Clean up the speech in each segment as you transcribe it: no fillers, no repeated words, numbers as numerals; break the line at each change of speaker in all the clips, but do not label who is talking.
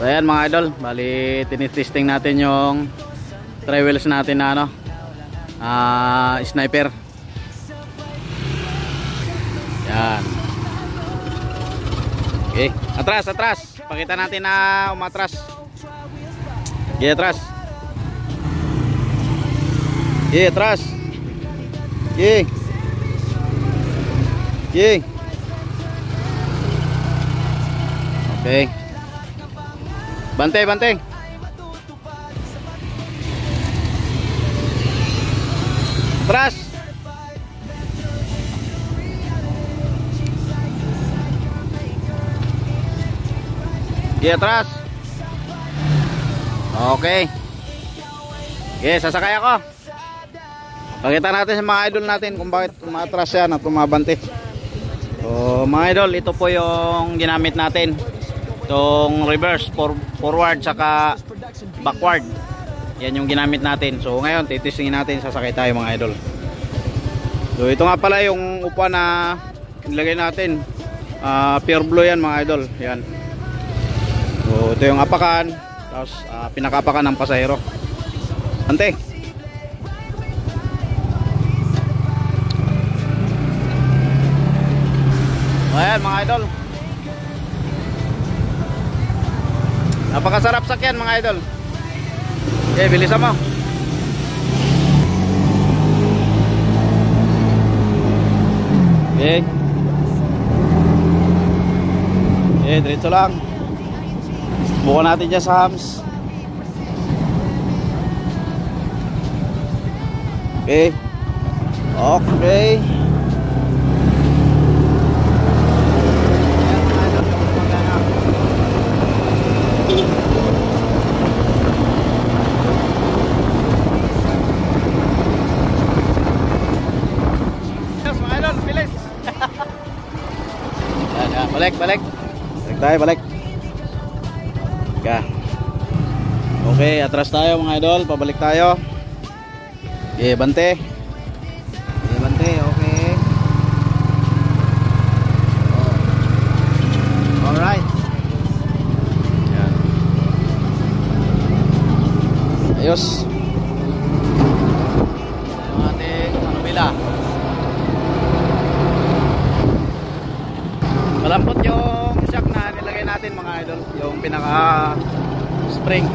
So ayan mga idol, bali tinitesting natin yung try wheels natin na ano, sniper. Yan. Okay, atras. Pakita natin na umatras. Okay, atras. Okay, atras. Okay. Okay. Okay. Bante. Atras. Okay, atras. Okay. Okay, sasakay ako. Pakita natin sa mga idol natin kung bakit umatras yan at tumabante. So mga idol, ito po yung ginamit natin. Itong reverse, forward, saka backward. Yan yung ginamit natin. So ngayon, titistingin natin, sasakay tayo mga idol. So ito nga pala yung upuan na nilagay natin. Pure blue yan mga idol. Yan. So ito yung apakan. Tapos pinakapakan ng pasahero. Ante. Ayan mga idol. Napakasarap sakyan mga idol. Okay, bilisan mo. Okay. Okay, diretso lang. Bukan natin dyan sa hams. Okay. Okay. Balik tayo. Okay, atras tayo mga idol, pabalik tayo. Okay, bante. Okay. Alright. Yan. Ayos. Yung ating manubila. Malambot yung shock na nilagay natin mga idol, yung pinaka spring.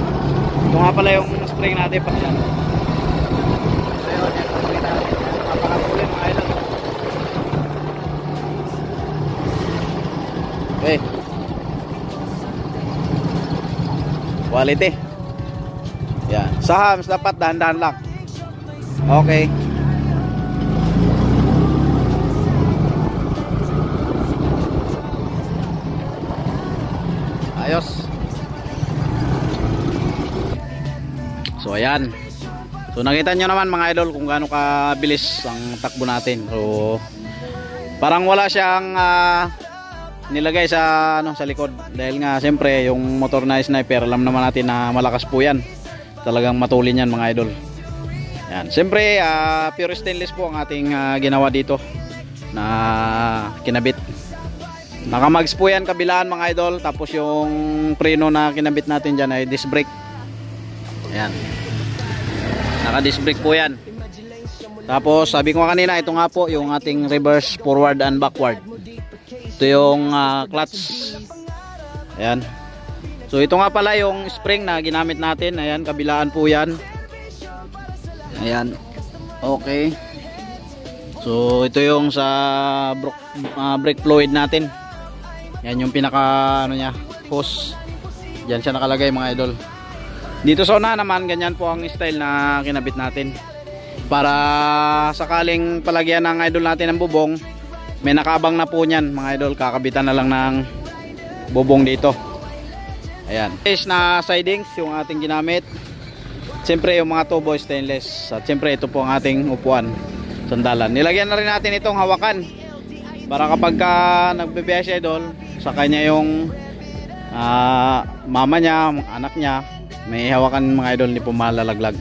Ito nga pala yung spring natin pa yan. So yun, yan spring natin. Napakasulit mga idol. Okay. Quality. Yan. Sa hams dapat dahan-dahan lang. Okay. Ayos. So ayan. So nakita nyo naman mga idol kung gaano kabilis ang takbo natin. So parang wala siyang nilagay sa ano, sa likod dahil nga siyempre yung motor na sniper, alam naman natin na malakas po yan. Talagang matulin yan mga idol. Yan. Siyempre pure stainless po ang ating ginawa dito na kinabit. Nakamags po yan kabilaan mga idol. Tapos yung preno na kinabit natin dyan ay disc brake. Ayan. Naka disc brake po yan. Tapos sabi ko kanina, ito nga po yung ating reverse, forward and backward. Ito yung clutch. Ayan. So ito nga pala yung spring na ginamit natin. Ayan, kabilaan po yan. Ayan. Okay. So ito yung sa brake fluid natin. Yan yung pinaka ano niya, hose. Diyan siya nakalagay mga idol. Dito sa una naman ganyan po ang style na kinabit natin. Para sakaling palagyan ng idol natin ng bubong, may nakabang na po niyan mga idol. Kakabitan na lang ng bubong dito. Ayan. Stainless na sidings yung ating ginamit. Siyempre yung mga tubo stainless. At siyempre ito po ang ating upuan, sandalan. Nilagyan na rin natin itong hawakan. Para kapag nagbibiyahe si idol, sa kanya yung mama niya, anak niya, may hawakan mga idol, hindi po malalaglag.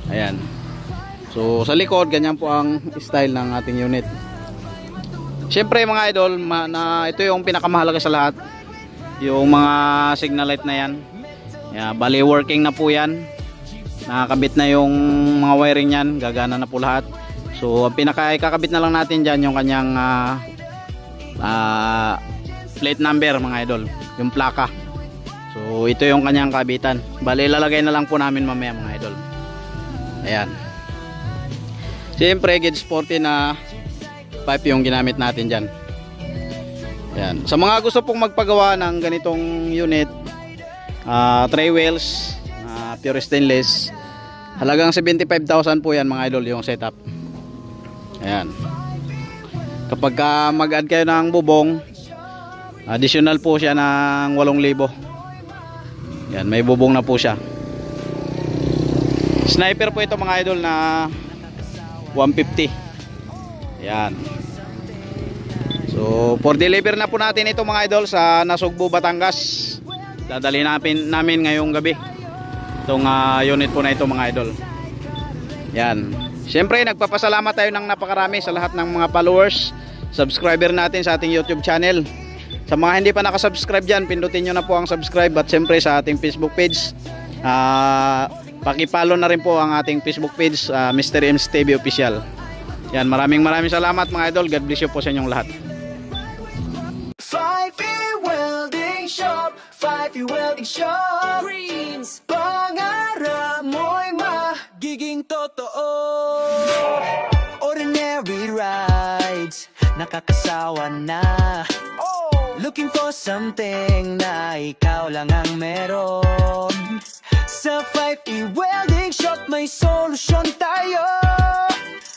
Ayan. So sa likod ganyan po ang style ng ating unit. Siyempre mga idol, ito yung pinakamahalaga sa lahat. yung mga signal light na yan. Bali working na po yan, nakakabit na yung mga wiring yan, gagana na po lahat. So ang pinakakabit na lang natin dyan yung kanyang plate number mga idol, yung plaka. So ito yung kanyang kabitan. Bali ilalagay na lang po namin mamaya mga idol. Ayan, siyempre gauge 40 na pipe yung ginamit natin dyan. Ayan. Sa mga gusto pong magpagawa ng ganitong unit, tray wheels, pure stainless, halagang 75,000 po yan mga idol yung setup. Ayan. Kapag mag-add kayo ng bubong, additional po siya ng 8,000. Yan, may bubong na po siya. Sniper po ito mga idol na 150. Yan. So for deliver na po natin ito mga idol sa Nasugbu, Batangas. Dadali namin ngayong gabi itong unit po na ito mga idol. Yan. Siyempre nagpapasalamat tayo ng napakarami sa lahat ng mga followers, subscriber natin sa ating YouTube channel. Sa mga hindi pa nakasubscribe dyan, pindutin nyo na po ang subscribe. At siyempre sa ating Facebook page, pakipollow na rin po ang ating Facebook page, Mr. Ems TV Official. Yan, maraming salamat mga idol. God bless you po sa inyong lahat.
5E Welding Shop, 5E Welding Shop. Dreams, pangarap mo'y magiging totoo. Ordinary rides, nakakasawa na. Looking for something na ikaw lang ang meron. Sa 5E Welding Shop may solusyon tayo.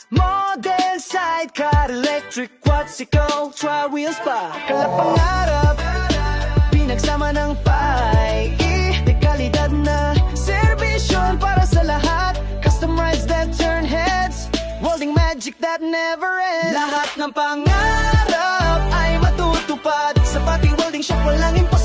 Model, sidecar, electric, quadsicle, tri-wheels pa. Kalapangarap, pinagsama ng 5E. Dekalidad na servisyon para sa lahat. Custom rides that turn heads, welding magic that never ends. Lahat ng pangarap ay matutupad. Sa 5E Welding Shop walang imposible.